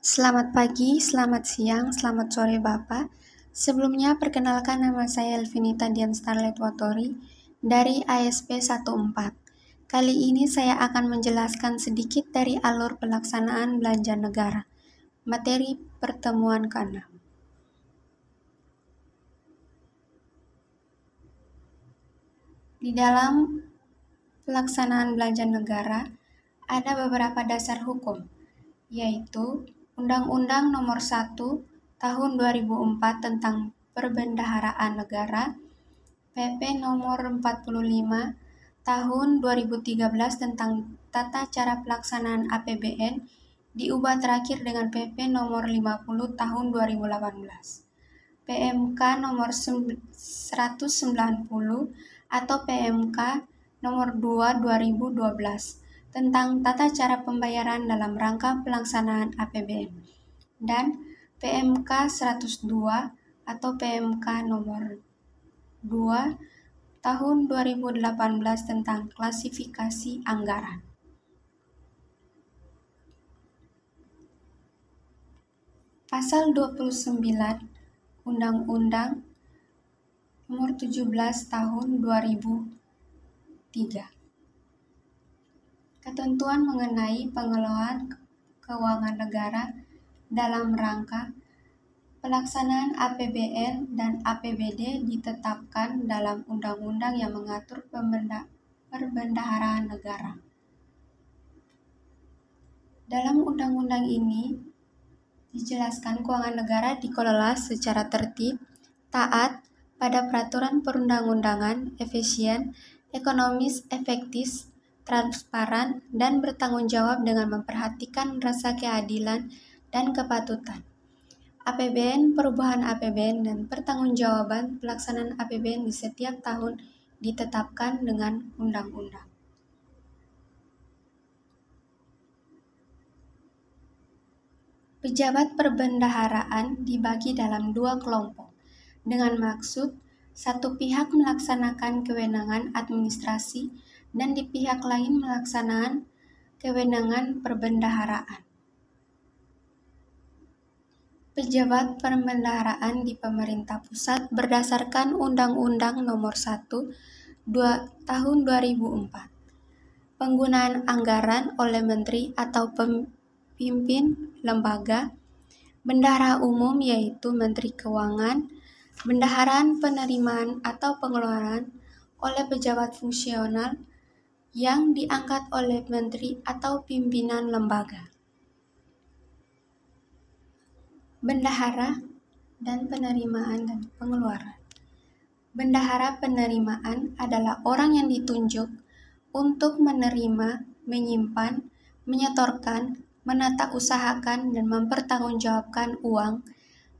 Selamat pagi, selamat siang, selamat sore Bapak. Sebelumnya perkenalkan nama saya Elvinita Dian Starlet Watori dari ASP 14. Kali ini saya akan menjelaskan sedikit dari alur pelaksanaan belanja negara. Materi pertemuan ke-6. Di dalam pelaksanaan belanja negara ada beberapa dasar hukum, yaitu Undang-Undang Nomor 1 Tahun 2004 tentang Perbendaharaan Negara, PP Nomor 45 Tahun 2013 tentang Tata Cara Pelaksanaan APBN, diubah terakhir dengan PP Nomor 50 Tahun 2018, PMK Nomor 190 atau PMK Nomor 2 2012 tentang tata cara pembayaran dalam rangka pelaksanaan APBN, dan PMK 102 atau PMK Nomor 2 Tahun 2018 tentang klasifikasi anggaran. Pasal 29 Undang-Undang Nomor 17 Tahun 2003. Ketentuan mengenai pengelolaan keuangan negara dalam rangka pelaksanaan APBN dan APBD ditetapkan dalam undang-undang yang mengatur perbendaharaan negara. Dalam undang-undang ini dijelaskan keuangan negara dikelola secara tertib, taat pada peraturan perundang-undangan, efisien, ekonomis, efektif, transparan, dan bertanggung jawab dengan memperhatikan rasa keadilan dan kepatutan. APBN, perubahan APBN, dan pertanggungjawaban pelaksanaan APBN di setiap tahun ditetapkan dengan undang-undang. Pejabat perbendaharaan dibagi dalam dua kelompok, dengan maksud satu pihak melaksanakan kewenangan administrasi dan di pihak lain melaksanakan kewenangan perbendaharaan. Pejabat perbendaharaan di pemerintah pusat berdasarkan Undang-Undang Nomor 1 Tahun 2004. Penggunaan anggaran oleh menteri atau pemimpin lembaga. Bendahara umum yaitu Menteri Keuangan. Bendaharaan penerimaan atau pengeluaran oleh pejabat fungsional yang diangkat oleh menteri atau pimpinan lembaga. Bendahara dan penerimaan dan pengeluaran. Bendahara penerimaan adalah orang yang ditunjuk untuk menerima, menyimpan, menyetorkan, menata usahakan, dan mempertanggungjawabkan uang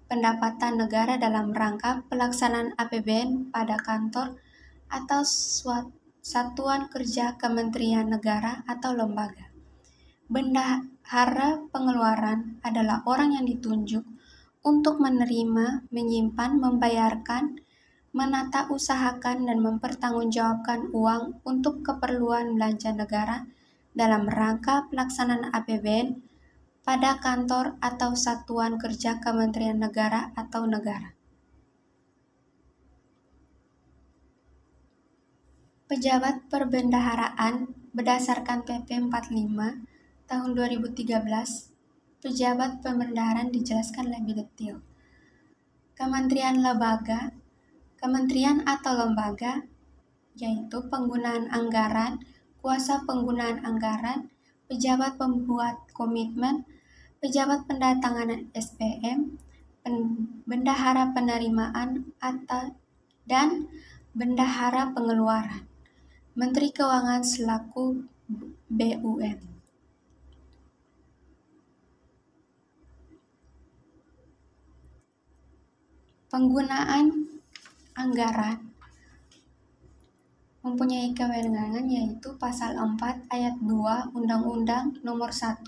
pendapatan negara dalam rangka pelaksanaan APBN pada kantor atau satuan kerja Kementerian Negara atau lembaga. Bendahara pengeluaran adalah orang yang ditunjuk untuk menerima, menyimpan, membayarkan, menata usahakan, dan mempertanggungjawabkan uang untuk keperluan belanja negara dalam rangka pelaksanaan APBN pada kantor atau satuan kerja Kementerian Negara atau negara. Pejabat perbendaharaan berdasarkan PP 45 tahun 2013, pejabat perbendaharaan dijelaskan lebih detail. Kementerian atau lembaga, yaitu penggunaan anggaran, kuasa penggunaan anggaran, pejabat pembuat komitmen, pejabat pendatangan SPM, bendahara penerimaan dan bendahara pengeluaran. Menteri Keuangan selaku BUM. Penggunaan anggaran mempunyai kewenangan yaitu Pasal 4 Ayat 2 Undang-Undang Nomor 1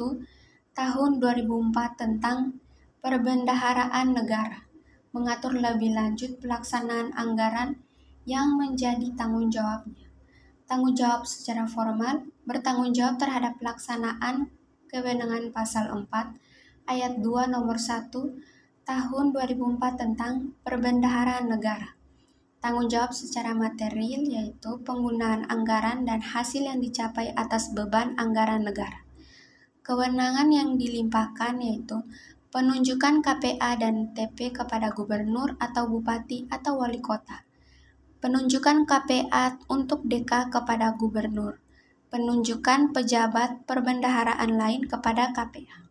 Tahun 2004 tentang Perbendaharaan Negara, mengatur lebih lanjut pelaksanaan anggaran yang menjadi tanggung jawabnya. Tanggung jawab secara formal, bertanggung jawab terhadap pelaksanaan kewenangan Pasal 4 Ayat 2 nomor 1 tahun 2004 tentang perbendaharaan negara. Tanggung jawab secara material yaitu penggunaan anggaran dan hasil yang dicapai atas beban anggaran negara. Kewenangan yang dilimpahkan yaitu penunjukan KPA dan TP kepada gubernur atau bupati atau wali kota. Penunjukan KPA untuk DK kepada gubernur. Penunjukan pejabat perbendaharaan lain kepada KPA.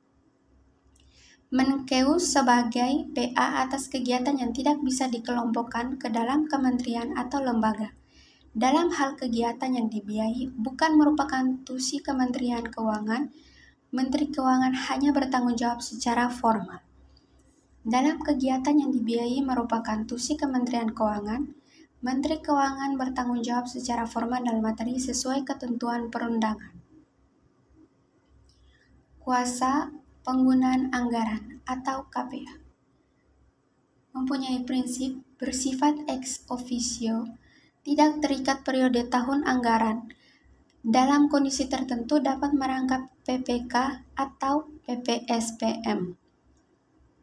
Menkeu sebagai PA atas kegiatan yang tidak bisa dikelompokkan ke dalam kementerian atau lembaga. Dalam hal kegiatan yang dibiayai bukan merupakan tusi Kementerian Keuangan, Menteri Keuangan hanya bertanggung jawab secara formal. Dalam kegiatan yang dibiayai merupakan tusi Kementerian Keuangan, Menteri Keuangan bertanggung jawab secara formal dalam materi sesuai ketentuan perundangan. Kuasa penggunaan anggaran atau KPA mempunyai prinsip bersifat ex officio, tidak terikat periode tahun anggaran. Dalam kondisi tertentu dapat merangkap PPK atau PPSPM.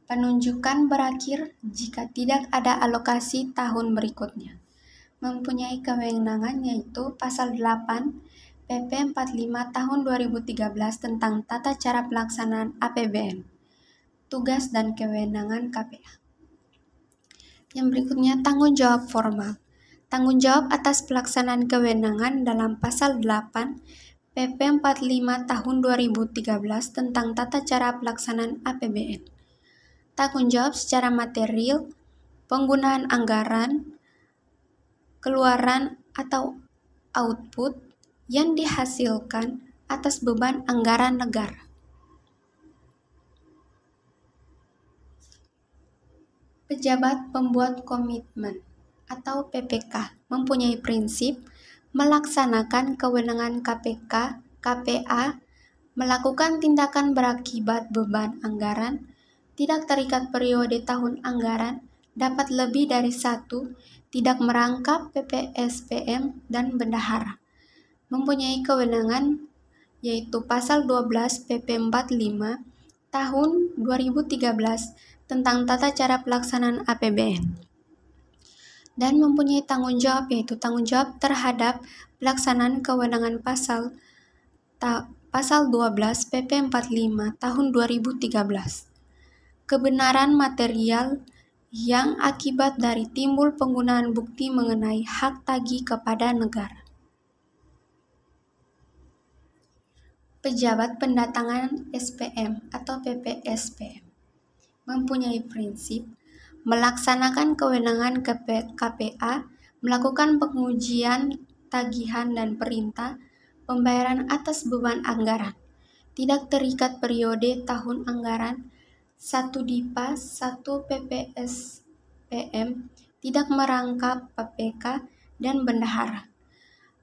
Penunjukan berakhir jika tidak ada alokasi tahun berikutnya. Mempunyai kewenangan yaitu Pasal 8 PP 45 tahun 2013 tentang tata cara pelaksanaan APBN, tugas dan kewenangan KPA. Yang berikutnya tanggung jawab formal. Tanggung jawab atas pelaksanaan kewenangan dalam Pasal 8 PP 45 tahun 2013 tentang tata cara pelaksanaan APBN. Tanggung jawab secara material, penggunaan anggaran, keluaran atau output yang dihasilkan atas beban anggaran negara. Pejabat pembuat komitmen atau PPK mempunyai prinsip melaksanakan kewenangan KPA, melakukan tindakan berakibat beban anggaran, tidak terikat periode tahun anggaran, dapat lebih dari satu, tidak merangkap PPSPM dan bendahara. Mempunyai kewenangan yaitu Pasal 12 PP 45 tahun 2013 tentang tata cara pelaksanaan APBN. Dan mempunyai tanggung jawab yaitu tanggung jawab terhadap pelaksanaan kewenangan Pasal 12 PP 45 tahun 2013. Kebenaran material yang akibat dari timbul penggunaan bukti mengenai hak tagih kepada negara. Pejabat pendatangan SPM atau PPSPM mempunyai prinsip melaksanakan kewenangan KPA, melakukan pengujian tagihan dan perintah pembayaran atas beban anggaran, tidak terikat periode tahun anggaran, 1 DIPA, 1 PPSPM, tidak merangkap PPK dan bendahara.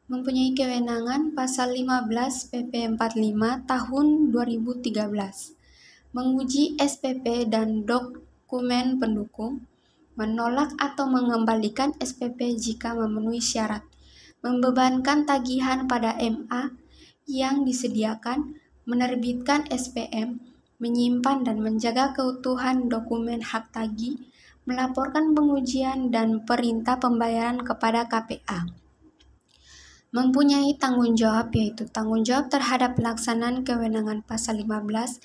Mempunyai kewenangan Pasal 15 PP 45 tahun 2013, menguji SPP dan dokumen pendukung, menolak atau mengembalikan SPP jika memenuhi syarat, membebankan tagihan pada MA yang disediakan, menerbitkan SPM, menyimpan dan menjaga keutuhan dokumen hak tagih, melaporkan pengujian dan perintah pembayaran kepada KPA. Mempunyai tanggung jawab yaitu tanggung jawab terhadap pelaksanaan kewenangan Pasal 15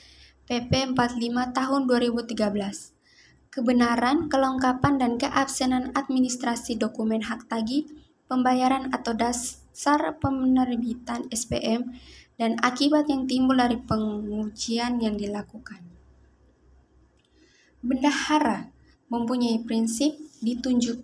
PP 45 tahun 2013. Kebenaran, kelengkapan dan keabsenan administrasi dokumen hak tagih, pembayaran atau dasar penerbitan SPM dan akibat yang timbul dari pengujian yang dilakukan. Bendahara mempunyai prinsip ditunjuk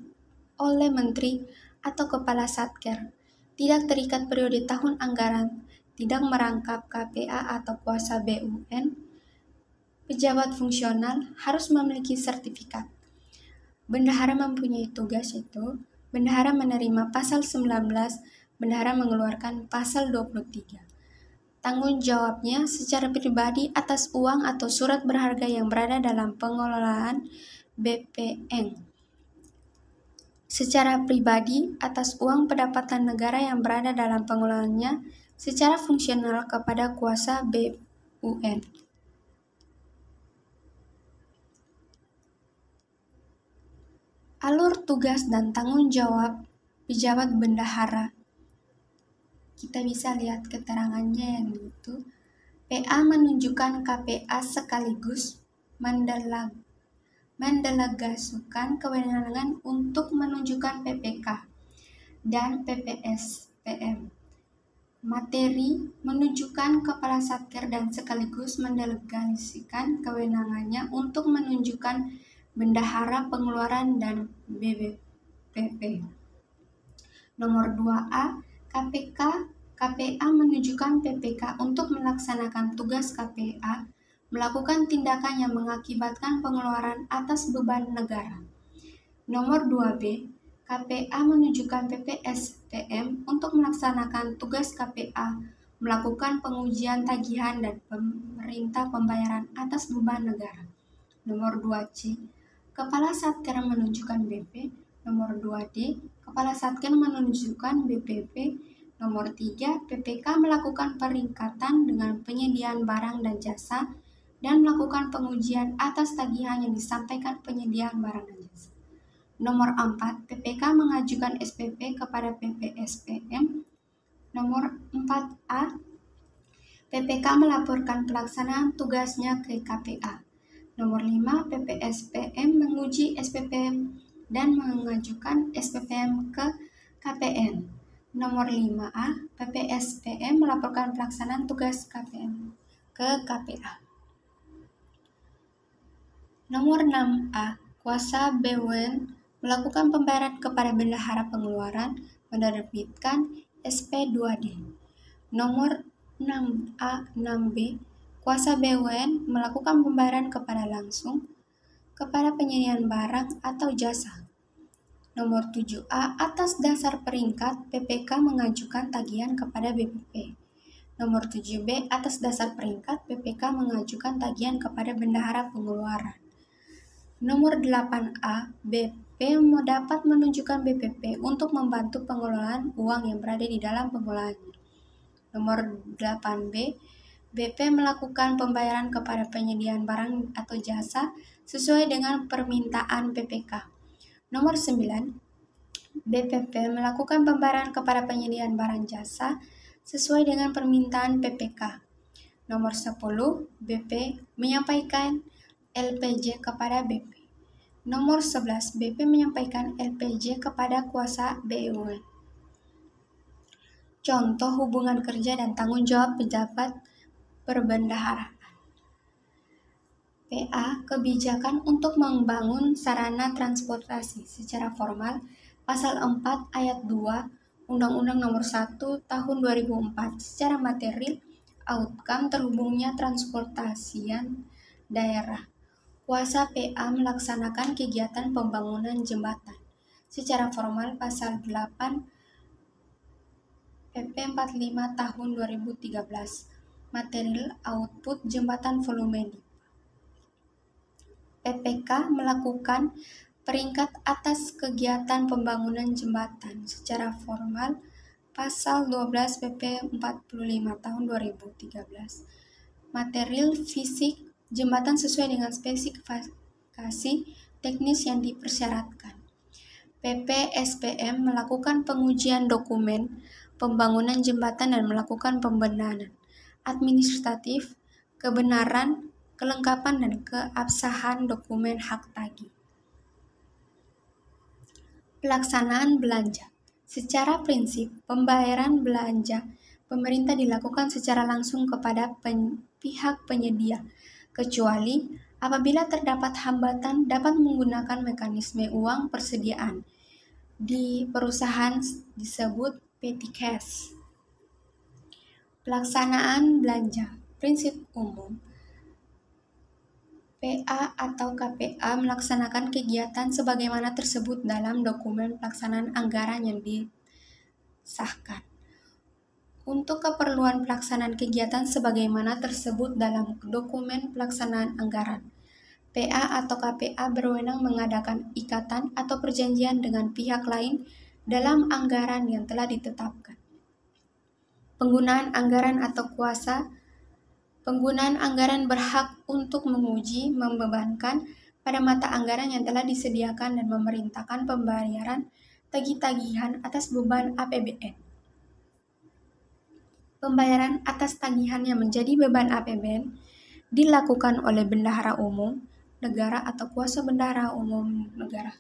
oleh menteri atau kepala satker, tidak terikat periode tahun anggaran, tidak merangkap KPA atau kuasa BUN. Pejabat fungsional harus memiliki sertifikat. Bendahara mempunyai tugas yaitu bendahara menerima Pasal 19, bendahara mengeluarkan Pasal 23. Tanggung jawabnya secara pribadi atas uang atau surat berharga yang berada dalam pengelolaan BPN. Secara pribadi atas uang pendapatan negara yang berada dalam pengelolaannya secara fungsional kepada kuasa BUN. Alur tugas dan tanggung jawab pejabat bendahara. Kita bisa lihat keterangannya yang itu. PA menunjukkan KPA sekaligus mendelegasikan kewenangan untuk menunjukkan PPK dan PPSPM. Materi menunjukkan Kepala Satker dan sekaligus mendelegasikan kewenangannya untuk menunjukkan Bendahara Pengeluaran dan BPP. Nomor 2A, KPA menunjukkan PPK untuk melaksanakan tugas KPA, melakukan tindakan yang mengakibatkan pengeluaran atas beban negara. Nomor 2B, KPA menunjukkan PPSPM untuk melaksanakan tugas KPA, melakukan pengujian tagihan dan pemerintah pembayaran atas beban negara. Nomor 2C, Kepala Satker menunjukkan BP. Nomor 2D, Kepala Satker menunjukkan BPP. Nomor 3, PPK melakukan peringkatan dengan penyediaan barang dan jasa dan melakukan pengujian atas tagihan yang disampaikan penyediaan barang dan jasa. Nomor 4, PPK mengajukan SPP kepada PPSPM. Nomor 4A, PPK melaporkan pelaksanaan tugasnya ke KPA. Nomor 5, PPSPM menguji SPPM dan mengajukan SPPM ke KPN. Nomor 5A, PPSPM melaporkan pelaksanaan tugas KPM ke KPA. Nomor 6A, kuasa BUMN melakukan pembayaran kepada Bendahara Pengeluaran, menerbitkan SP2D. Nomor 6A, 6B, kuasa BUMN melakukan pembayaran kepada langsung kepada penyediaan barang atau jasa. Nomor 7A, atas dasar peringkat, PPK mengajukan tagihan kepada BPP. Nomor 7B, atas dasar peringkat, PPK mengajukan tagihan kepada Bendahara Pengeluaran. Nomor 8A, BP dapat menunjukkan BPP untuk membantu pengelolaan uang yang berada di dalam pengelolaannya. Nomor 8B, BP melakukan pembayaran kepada penyediaan barang atau jasa sesuai dengan permintaan PPK. Nomor 9, BPP melakukan pembayaran kepada penyediaan barang jasa sesuai dengan permintaan PPK. Nomor 10, BP menyampaikan LPJ kepada BP. Nomor 11, BP menyampaikan LPJ kepada kuasa BUMN. Contoh hubungan kerja dan tanggung jawab pejabat perbendaharaan. PA, kebijakan untuk membangun sarana transportasi secara formal, Pasal 4 Ayat 2 Undang-Undang Nomor 1 Tahun 2004. Secara material, outcome terhubungnya transportasian daerah. Kuasa PA melaksanakan kegiatan pembangunan jembatan. Secara formal, Pasal 8 PP 45 Tahun 2013. Material output jembatan volume D. PPK melakukan peringkat atas kegiatan pembangunan jembatan. Secara formal, Pasal 12 PP 45 Tahun 2013. Material fisik jembatan sesuai dengan spesifikasi teknis yang dipersyaratkan. PPSPM melakukan pengujian dokumen pembangunan jembatan dan melakukan pembenahan administratif, kebenaran, kelengkapan, dan keabsahan dokumen hak tagih. Pelaksanaan belanja. Secara prinsip, pembayaran belanja pemerintah dilakukan secara langsung kepada pihak penyedia, kecuali apabila terdapat hambatan dapat menggunakan mekanisme uang persediaan. Di perusahaan disebut petty cash. Pelaksanaan belanja. Prinsip umum. PA atau KPA melaksanakan kegiatan sebagaimana tersebut dalam dokumen pelaksanaan anggaran yang disahkan. Untuk keperluan pelaksanaan kegiatan sebagaimana tersebut dalam dokumen pelaksanaan anggaran, PA atau KPA berwenang mengadakan ikatan atau perjanjian dengan pihak lain dalam anggaran yang telah ditetapkan. Penggunaan anggaran atau kuasa. Penggunaan anggaran berhak untuk menguji, membebankan, pada mata anggaran yang telah disediakan dan memerintahkan pembayaran tagih-tagihan atas beban APBN. Pembayaran atas tagihan yang menjadi beban APBN dilakukan oleh bendahara umum negara atau kuasa bendahara umum negara.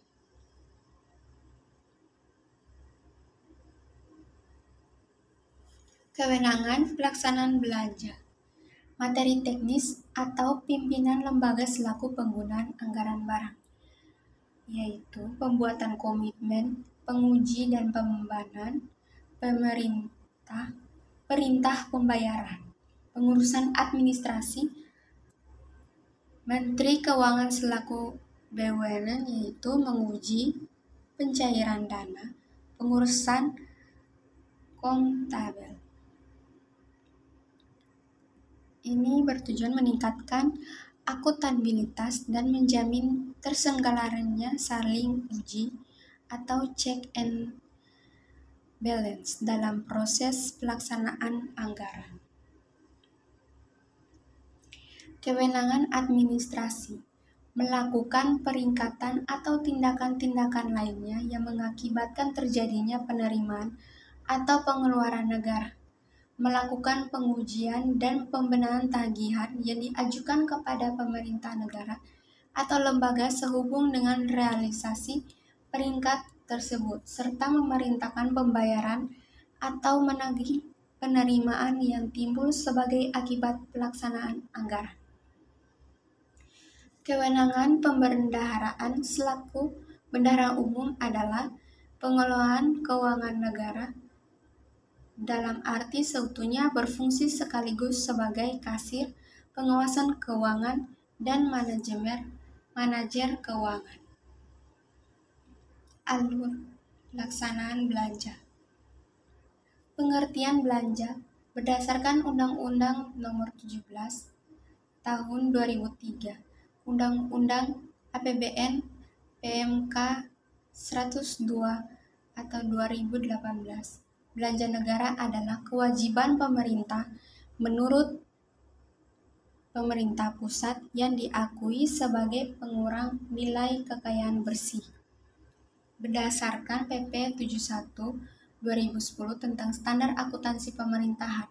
Kewenangan pelaksanaan belanja, materi teknis atau pimpinan lembaga selaku penggunaan anggaran barang, yaitu pembuatan komitmen, penguji dan pembebanan, perintah pembayaran, pengurusan administrasi, Menteri Keuangan selaku BUMN yaitu menguji pencairan dana, pengurusan kontabel. Ini bertujuan meningkatkan akuntabilitas dan menjamin terselenggaranya saling uji atau check and balance dalam proses pelaksanaan anggaran. Kewenangan administrasi melakukan peringkatan atau tindakan-tindakan lainnya yang mengakibatkan terjadinya penerimaan atau pengeluaran negara, melakukan pengujian dan pembenahan tagihan yang diajukan kepada pemerintah negara atau lembaga sehubung dengan realisasi peringkat tersebut, serta memerintahkan pembayaran atau menagih penerimaan yang timbul sebagai akibat pelaksanaan anggaran. Kewenangan pembendaharaan selaku bendahara umum adalah pengelolaan keuangan negara dalam arti seutuhnya berfungsi sekaligus sebagai kasir, pengawasan keuangan, dan manajer keuangan. Alur pelaksanaan belanja. Pengertian belanja berdasarkan Undang-Undang Nomor 17 Tahun 2003, Undang-Undang APBN PMK 102 atau 2018. Belanja negara adalah kewajiban pemerintah menurut pemerintah pusat yang diakui sebagai pengurang nilai kekayaan bersih. Berdasarkan PP 71 2010 tentang standar akuntansi pemerintahan,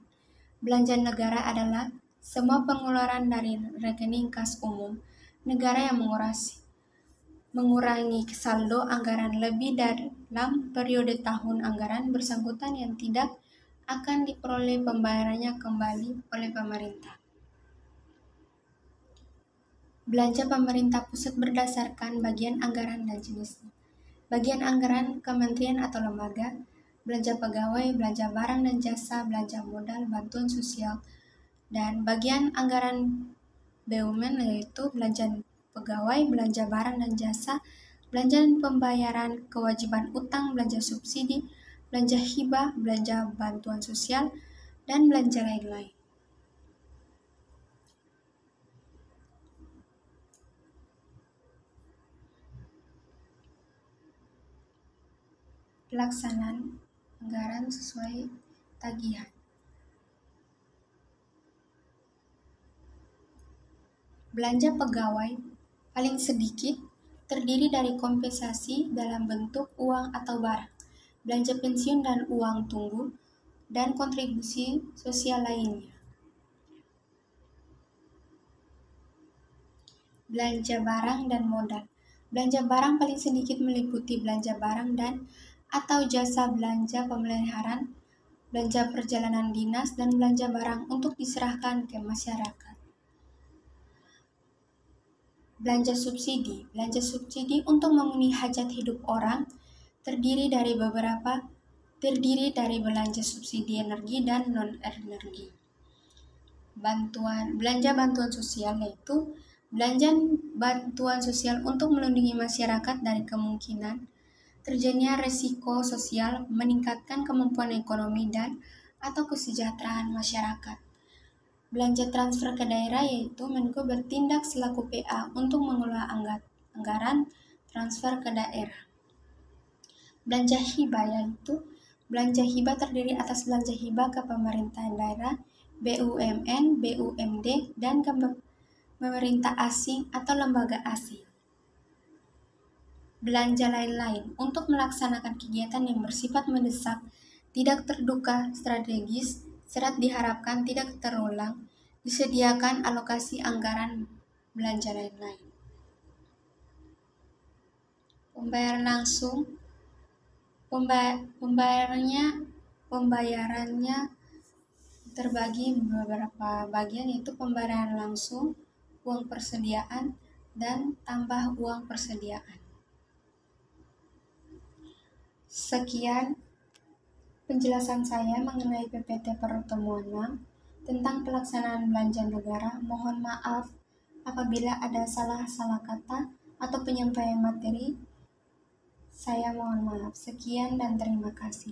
belanja negara adalah semua pengeluaran dari rekening kas umum negara yang mengurangi saldo anggaran lebih dalam periode tahun anggaran bersangkutan yang tidak akan diperoleh pembayarannya kembali oleh pemerintah. Belanja pemerintah pusat berdasarkan bagian anggaran dan jenisnya. Bagian anggaran kementerian atau lembaga, belanja pegawai, belanja barang dan jasa, belanja modal, bantuan sosial, dan bagian anggaran BUMN yaitu belanja pegawai, belanja barang dan jasa, belanja pembayaran kewajiban utang, belanja subsidi, belanja hibah, belanja bantuan sosial, dan belanja lain-lain. Pelaksanaan anggaran sesuai tagihan. Belanja pegawai paling sedikit terdiri dari kompensasi dalam bentuk uang atau barang, belanja pensiun dan uang tunggu, dan kontribusi sosial lainnya. Belanja barang dan modal. Belanja barang paling sedikit meliputi belanja barang dan atau jasa, belanja pemeliharaan, belanja perjalanan dinas, dan belanja barang untuk diserahkan ke masyarakat. Belanja subsidi. Belanja subsidi untuk memenuhi hajat hidup orang terdiri dari belanja subsidi energi dan non-energi. Belanja bantuan sosial yaitu belanja bantuan sosial untuk melindungi masyarakat dari kemungkinan terjadinya risiko sosial, meningkatkan kemampuan ekonomi dan atau kesejahteraan masyarakat. Belanja transfer ke daerah yaitu Menko bertindak selaku PA untuk mengelola anggaran transfer ke daerah. Belanja hibah yaitu belanja hibah terdiri atas belanja hibah ke pemerintahan daerah, BUMN, BUMD, dan ke pemerintah asing atau lembaga asing. belanja lain-lain. Untuk melaksanakan kegiatan yang bersifat mendesak, tidak terduga strategis, serta diharapkan tidak terulang, disediakan alokasi anggaran belanja lain-lain. Pembayaran langsung, pembayarannya terbagi beberapa bagian, yaitu pembayaran langsung, uang persediaan, dan tambah uang persediaan. Sekian penjelasan saya mengenai PPT pertemuan 6 tentang pelaksanaan belanja negara. Mohon maaf apabila ada salah-salah kata atau penyampaian materi. Saya mohon maaf. Sekian dan terima kasih.